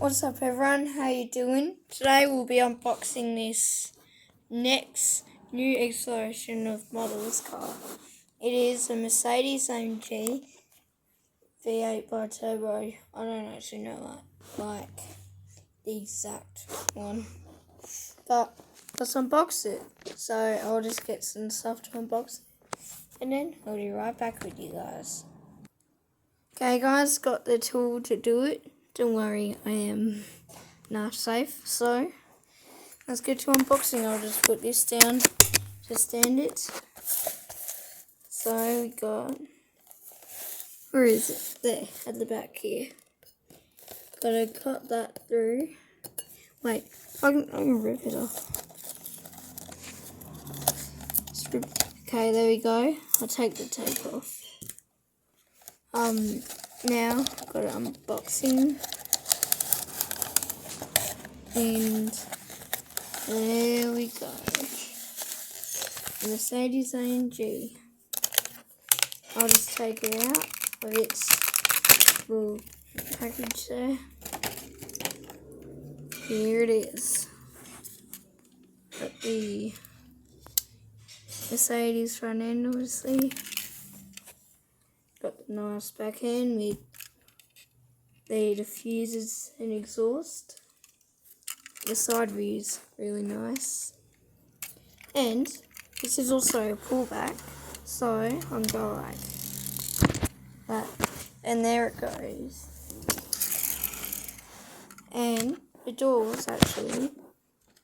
What's up everyone, how you doing? Today we'll be unboxing this NEX new exploration of models car. It is a Mercedes AMG V8 by turbo. I don't actually know like the exact one, but let's unbox it. So I'll just get some stuff to unbox it and then I'll be right back with you guys. Okay guys, got the tool to do it. Don't worry, I am not safe. So let's get to unboxing. I'll just put this down to stand it. So we got, where is it? There, at the back here. Gotta cut that through. Wait, I can rip it off. Okay, there we go. I'll take the tape off. Now got an unboxing, and there we go. Mercedes AMG. I'll just take it out of its little package there. Here it is. Got the Mercedes front end, obviously. Got the nice back end with the diffusers and exhaust. The side view is really nice. And this is also a pullback, so I'm going like that. And there it goes. And the doors actually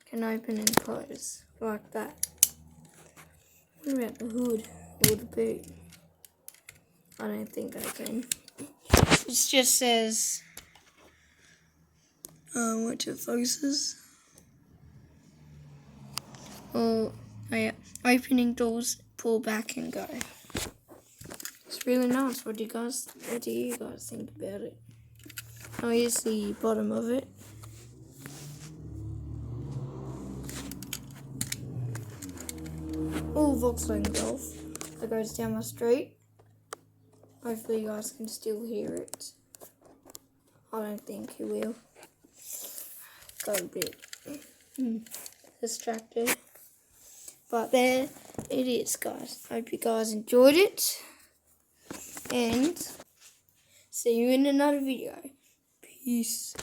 can open and close like that. What about the hood or the boot? I don't think they can. It just says, what your focuses? Oh yeah, opening doors, pull back and go. It's really nice. What do you guys think about it? Oh, here's the bottom of it. Oh, Volkswagen Golf that goes down my street. Hopefully you guys can still hear it. I don't think you will. Got a bit distracted. But there it is, guys. Hope you guys enjoyed it. And see you in another video. Peace.